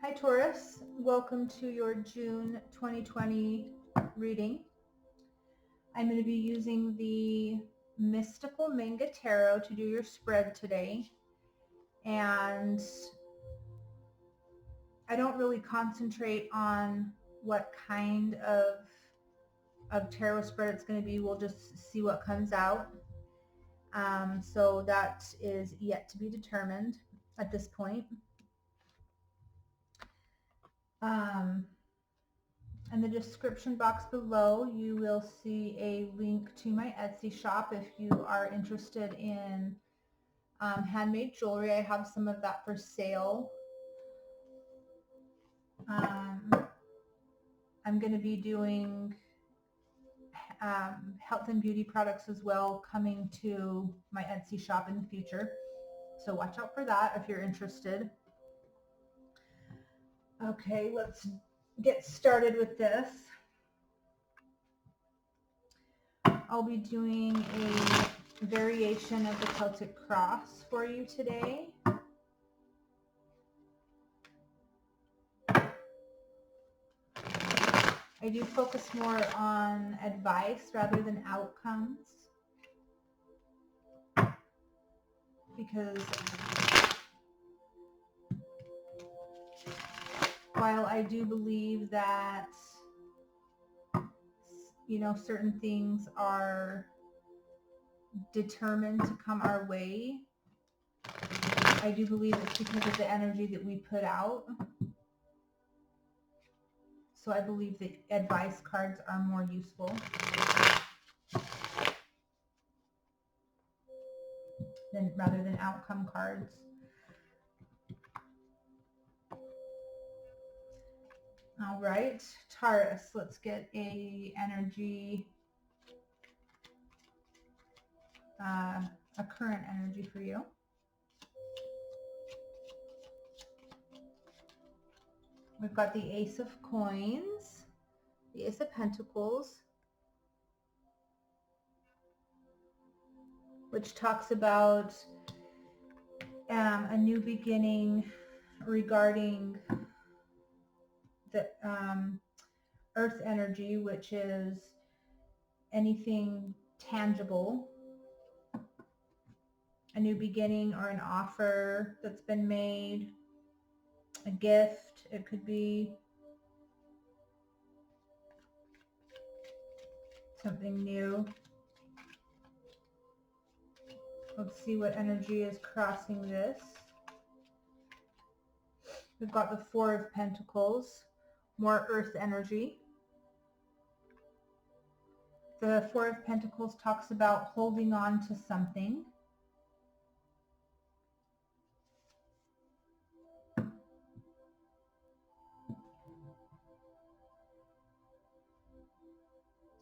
Hi Taurus, welcome to your June 2020 reading. I'm going to be using the Mystical Manga Tarot to do your spread today, and I don't really concentrate on what kind of tarot spread it's going to be. We'll just see what comes out. So that is yet to be determined at this point. In the description box below, you will see a link to my Etsy shop if you are interested in handmade jewelry. I have some of that for sale. I'm going to be doing health and beauty products as well coming to my Etsy shop in the future. So watch out for that if you're interested. Okay, let's get started with this. I'll be doing a variation of the Celtic Cross for you today. I do focus more on advice rather than outcomes, because while I do believe that, certain things are determined to come our way, I do believe it's because of the energy that we put out. So I believe that advice cards are more useful rather than outcome cards. All right, Taurus, let's get a energy, a current energy for you. We've got the Ace of Coins, the Ace of Pentacles, which talks about a new beginning regarding the Earth energy, which is anything tangible, a new beginning or an offer that's been made, a gift, it could be something new. Let's see what energy is crossing this. We've got the Four of Pentacles, more Earth energy. The Four of Pentacles talks about holding on to something.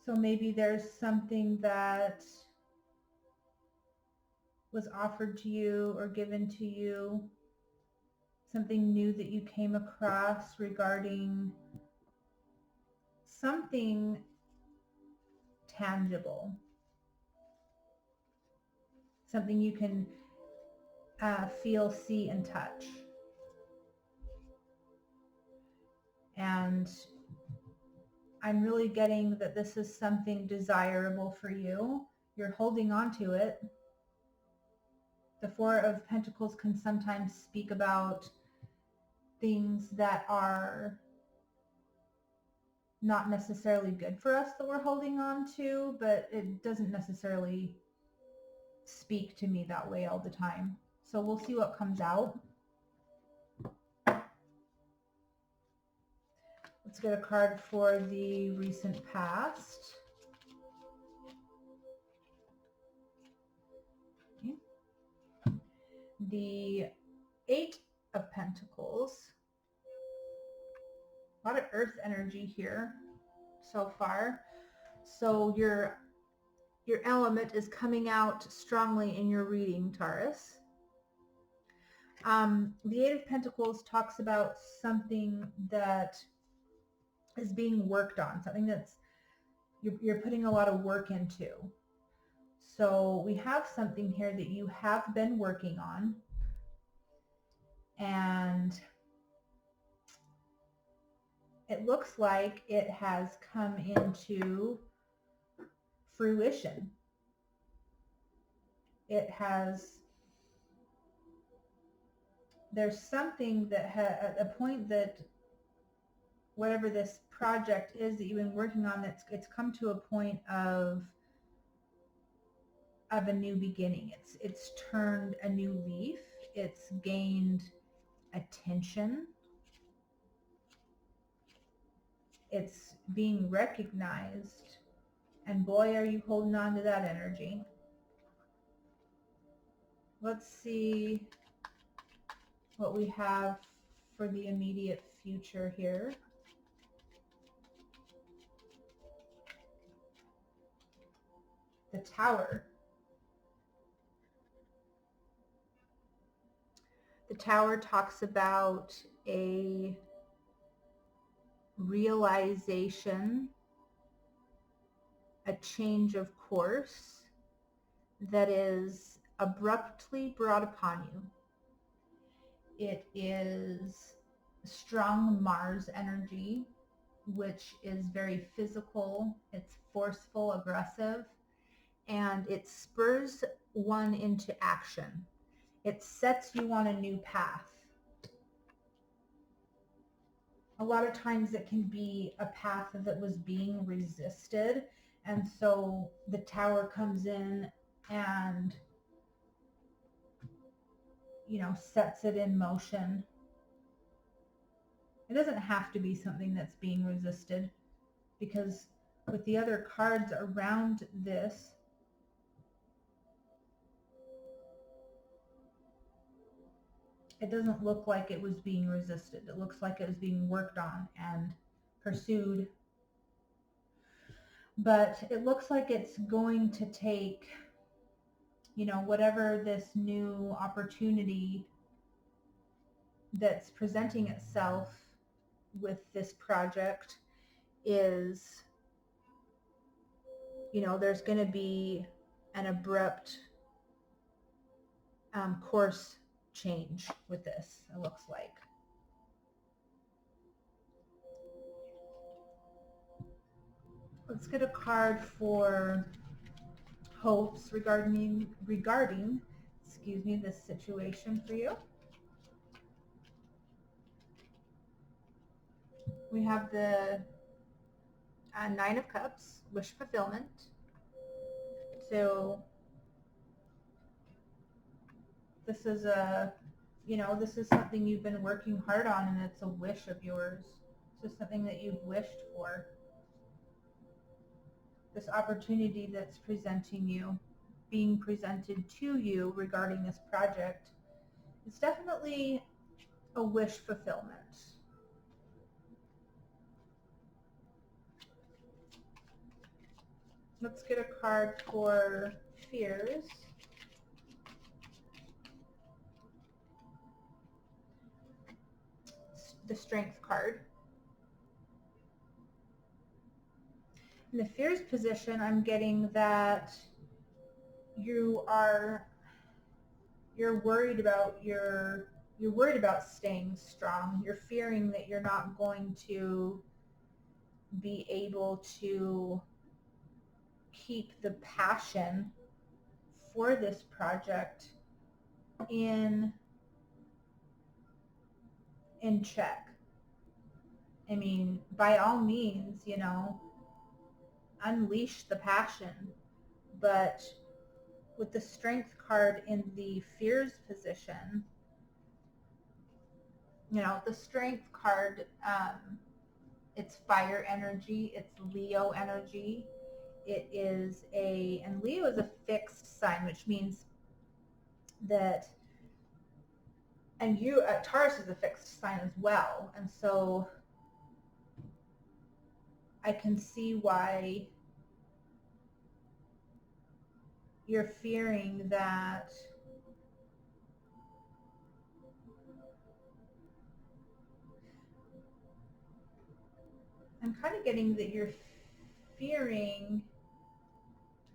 So maybe there's something that was offered to you or given to you, something new that you came across regarding something tangible, something you can feel, see, and touch. And I'm really getting that this is something desirable for you. You're holding on to it. The Four of Pentacles can sometimes speak about things that are not necessarily good for us that we're holding on to, but it doesn't necessarily speak to me that way all the time. So we'll see what comes out. Let's get a card for the recent past. Okay. The Eight of Pentacles. A lot of Earth energy here so far. So your element is coming out strongly in your reading, Taurus. The Eight of Pentacles talks about something that is being worked on, something that's you're putting a lot of work into. So we have something here that you have been working on, and it looks like it has come into fruition. It has, there's something that at a point that whatever this project is that you've been working on, it's come to a point of a new beginning. It's turned a new leaf. It's gained attention. It's being recognized. And boy, are you holding on to that energy. Let's see what we have for the immediate future here. The Tower. The Tower talks about a realization, a change of course that is abruptly brought upon you. It is strong Mars energy, which is very physical, it's forceful, aggressive, and it spurs one into action. It sets you on a new path. A lot of times it can be a path that was being resisted, and so the Tower comes in and, you know, sets it in motion. It doesn't have to be something that's being resisted, because with the other cards around this, it doesn't look like it was being resisted. It looks like it was being worked on and pursued. But it looks like it's going to take, you know, whatever this new opportunity that's presenting itself with this project is, you know, there's going to be an abrupt course change with this, it looks like. Let's get a card for hopes regarding this situation for you. We have the Nine of Cups, wish fulfillment. So this is this is something you've been working hard on, and it's a wish of yours. This is something that you've wished for. This opportunity that's being presented to you regarding this project, it's definitely a wish fulfillment. Let's get a card for fears. The Strength card. In the fears position, I'm getting that you're worried about staying strong. You're fearing that you're not going to be able to keep the passion for this project in check. I mean, by all means, you know, unleash the passion, but with the Strength card in the fears position, you know, the Strength card, it's fire energy, it's Leo energy. It is and Leo is a fixed sign, which means that, and Taurus is a fixed sign as well. And so I can see why you're fearing that I'm kind of getting that you're fearing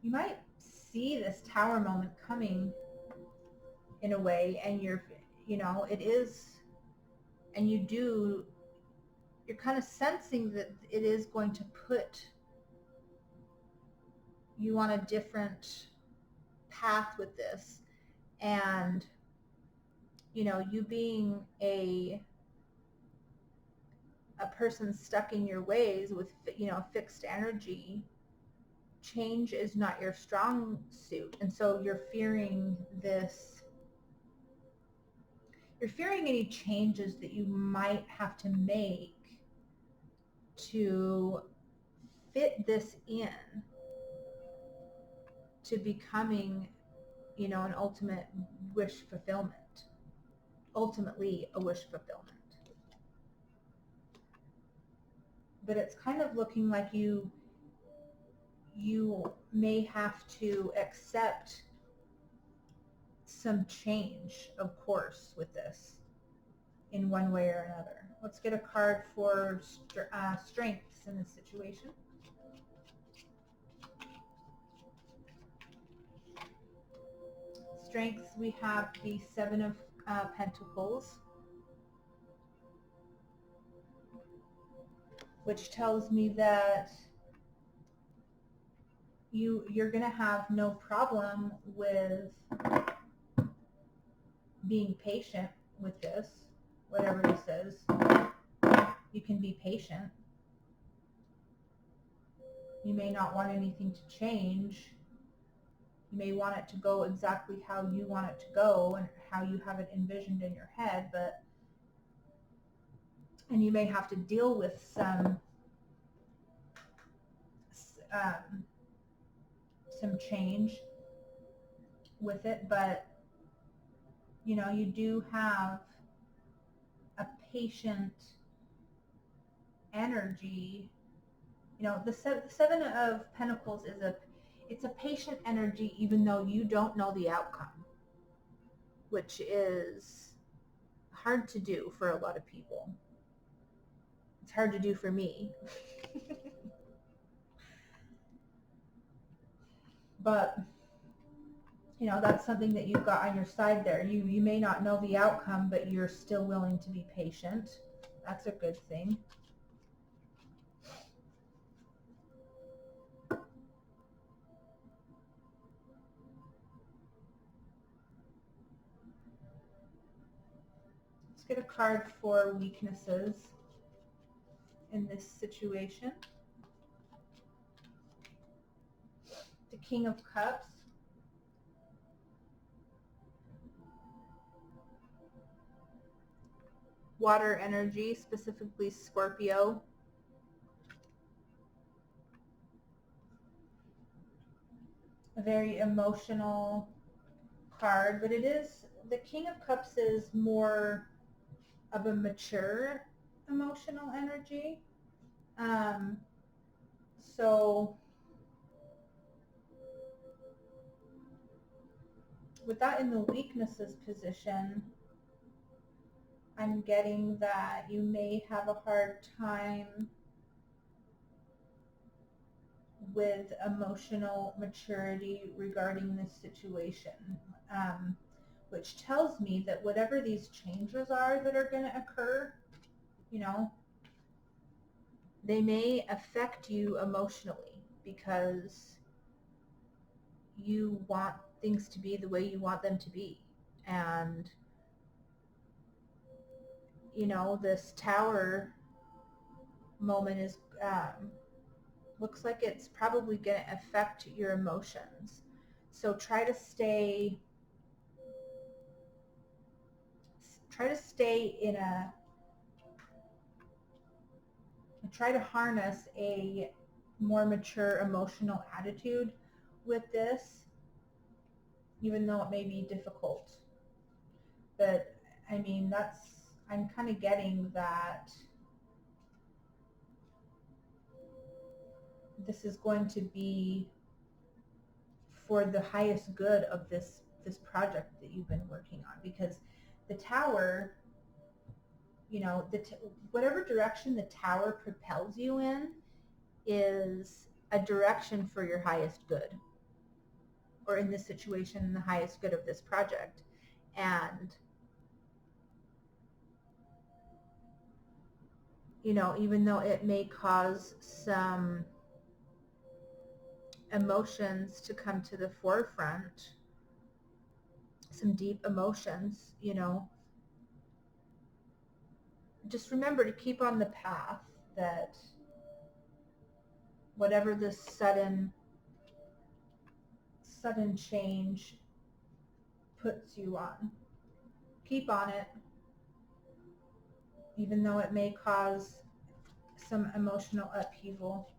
you might see this Tower moment coming in a way, and it is, and you do you're kind of sensing that it is going to put you on a different path with this. And, you know, you being a person stuck in your ways with, you know, fixed energy, change is not your strong suit. And so you're fearing this, you're fearing any changes that you might have to make to fit this in to becoming, you know, an ultimate wish fulfillment. Ultimately a wish fulfillment. But it's kind of looking like you may have to accept some change, of course, with this in one way or another. Let's get a card for strengths in this situation. Strengths, we have the Seven of Pentacles, which tells me that you're going to have no problem with being patient with this, whatever this is. You can be patient. You may not want anything to change. You may want it to go exactly how you want it to go and how you have it envisioned in your head, and you may have to deal with some change with it, but you know, you do have a patient energy. You know, the Seven of Pentacles is it's a patient energy, even though you don't know the outcome, which is hard to do for a lot of people. It's hard to do for me. But, you know, that's something that you've got on your side there. You may not know the outcome, but you're still willing to be patient. That's a good thing. Let's get a card for weaknesses in this situation. The King of Cups. Water energy, specifically Scorpio. A very emotional card, but it is, the King of Cups is more of a mature emotional energy. So with that in the weaknesses position, I'm getting that you may have a hard time with emotional maturity regarding this situation, which tells me that whatever these changes are that are going to occur, you know, they may affect you emotionally because you want things to be the way you want them to be. And, you know, this Tower moment is, looks like it's probably going to affect your emotions. So try to stay in a, try to harness a more mature emotional attitude with this, even though it may be difficult. But I mean, I'm kind of getting that this is going to be for the highest good of this project that you've been working on, because the Tower, you know, whatever direction the Tower propels you in is a direction for your highest good, or in this situation, the highest good of this project. And, even though it may cause some emotions to come to the forefront, some deep emotions, just remember to keep on the path that whatever this sudden change puts you on, keep on it, even though it may cause some emotional upheaval.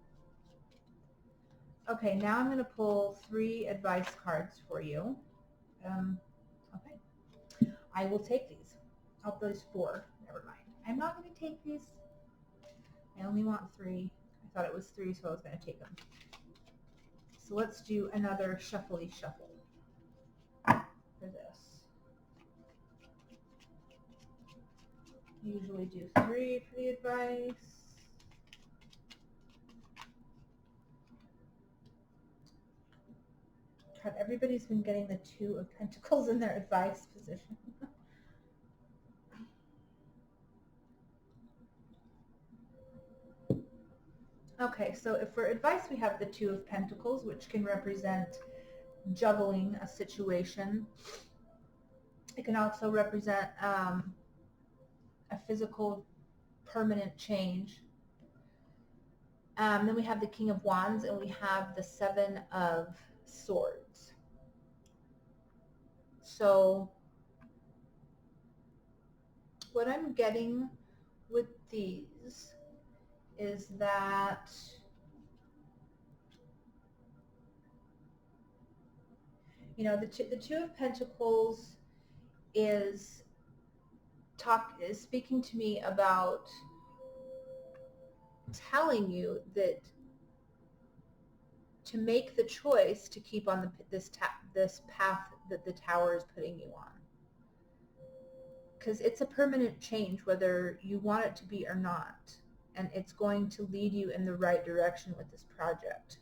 Okay, now I'm going to pull 3 advice cards for you. Okay, I will take these. Oh, there's 4. Never mind. I'm not going to take these. I only want 3. I thought it was 3, so I was going to take them. So let's do another shuffly shuffle for this. Usually do 3 for the advice. God, everybody's been getting the 2 of Pentacles in their advice position. Okay, so if for advice we have the 2 of Pentacles, which can represent juggling a situation. It can also represent a physical permanent change. Then we have the King of Wands, and we have the 7 of Swords. So what I'm getting with these is that the 2 of Pentacles is speaking to me about telling you that to make the choice to keep on this path that the Tower is putting you on, because it's a permanent change whether you want it to be or not, and it's going to lead you in the right direction with this project.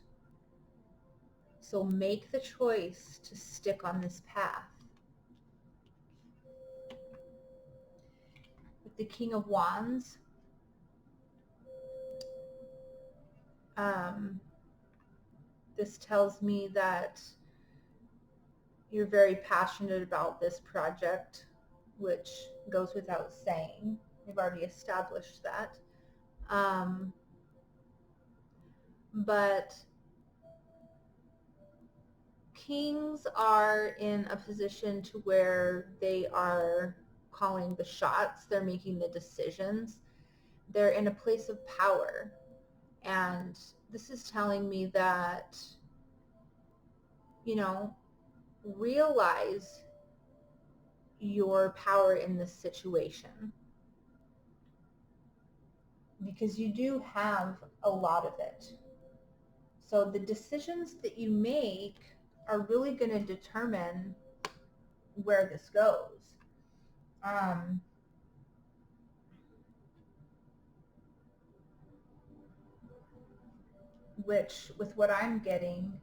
So make the choice to stick on this path. With the King of Wands, this tells me that you're very passionate about this project, which goes without saying. We've already established that. But kings are in a position to where they are calling the shots. They're making the decisions. They're in a place of power. And this is telling me that, realize your power in this situation, because you do have a lot of it. So the decisions that you make are really going to determine where this goes. Which, with what I'm getting,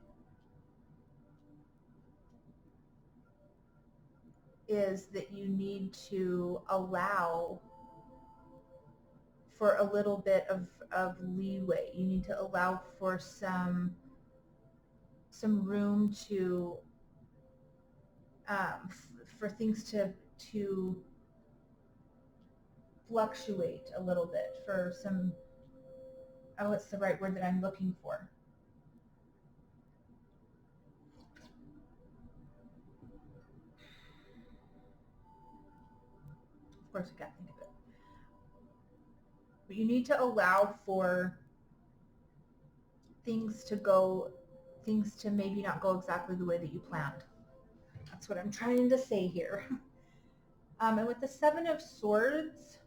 is that you need to allow for a little bit of leeway. You need to allow for some room to for things to fluctuate a little bit, for some, what's the right word that I'm looking for? Of course I can't think of it. But you need to allow for things to maybe not go exactly the way that you planned. That's what I'm trying to say here. And with the 7 of Swords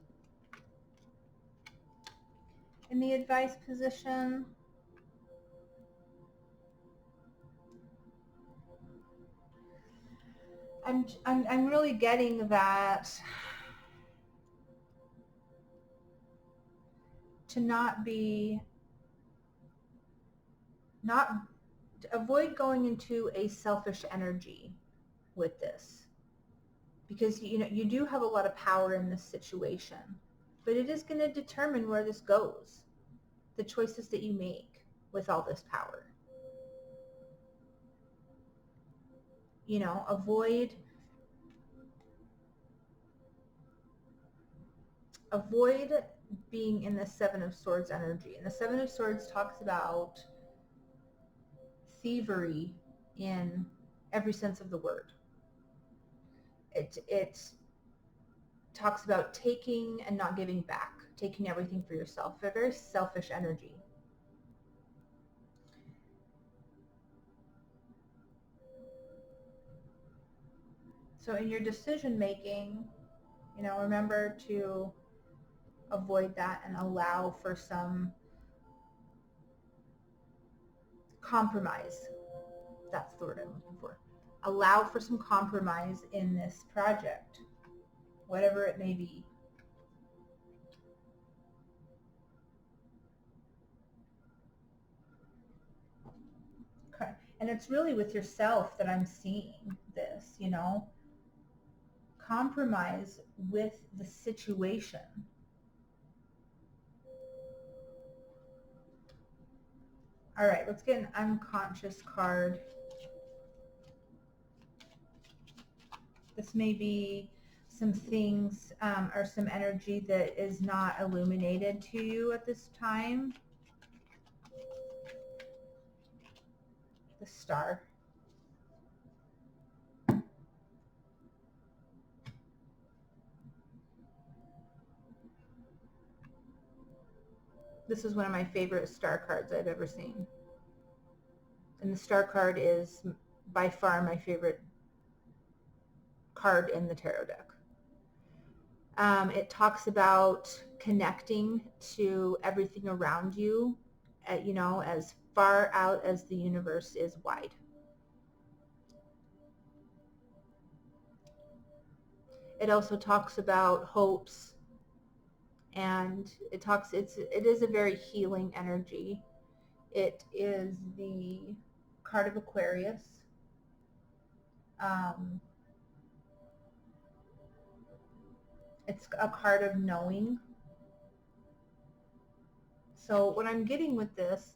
in the advice position, I'm really getting that to avoid going into a selfish energy with this, because you do have a lot of power in this situation. But it is going to determine where this goes, the choices that you make with all this power. You know, avoid being in the Seven of Swords energy. And the Seven of Swords talks about thievery in every sense of the word. It talks about taking and not giving back, taking everything for yourself. A very selfish energy. So in your decision making, you know, remember to avoid that and allow for some compromise. That's the word I'm looking for. Allow for some compromise in this project, whatever it may be. Okay. And it's really with yourself that I'm seeing this, you know. Compromise with the situation. All right, let's get an unconscious card. This may be some things or some energy that is not illuminated to you at this time. The Star. This is one of my favorite star cards I've ever seen. And the Star card is by far my favorite card in the tarot deck. It talks about connecting to everything around you, you know, as far out as the universe is wide. It also talks about hopes, and it is a very healing energy. It is the card of Aquarius. It's a card of knowing. So what I'm getting with this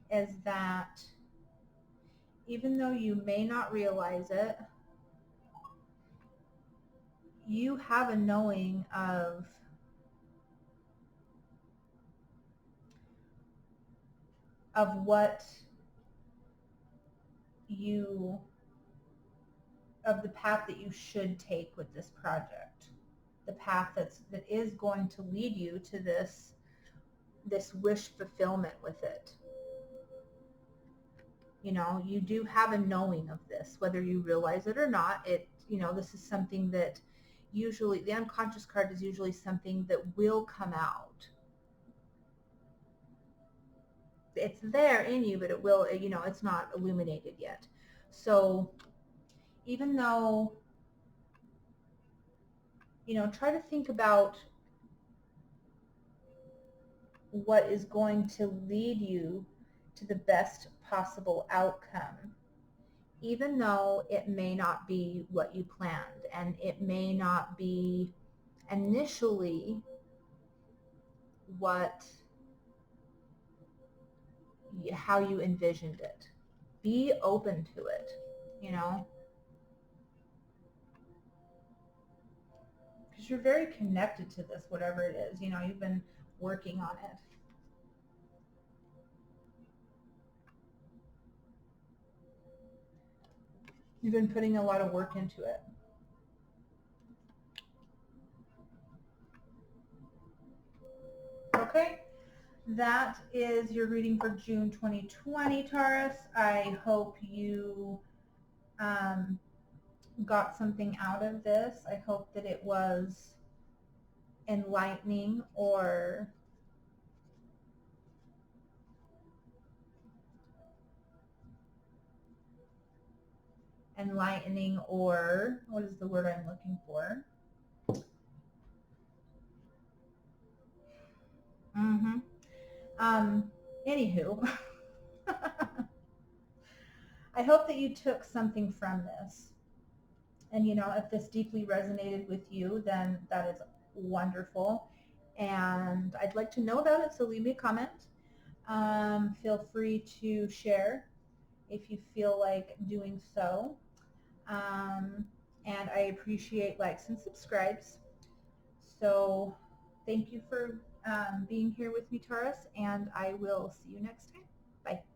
is that even though you may not realize it, you have a knowing of what of the path that you should take with this project, the path that is going to lead you to this wish fulfillment with it. You know, you do have a knowing of this, whether you realize it or not. You know, this is something that usually, the unconscious card is usually something that will come out. It's there in you, but it will, you know, it's not illuminated yet. So even though, you know, try to think about what is going to lead you to the best possible outcome, even though it may not be what you planned and it may not be initially how you envisioned it. Be open to it, you know, because you're very connected to this, whatever it is. You know, you've been working on it. You've been putting a lot of work into it. Okay, that is your reading for June 2020, Taurus. I hope you got something out of this. I hope that it was enlightening or what is the word I'm looking for? Anywho, I hope that you took something from this. And, you know, if this deeply resonated with you, then that is wonderful. and I'd like to know about it, so leave me a comment. Feel free to share if you feel like doing so. And I appreciate likes and subscribes. So thank you for being here with me, Taurus, and I will see you next time. Bye.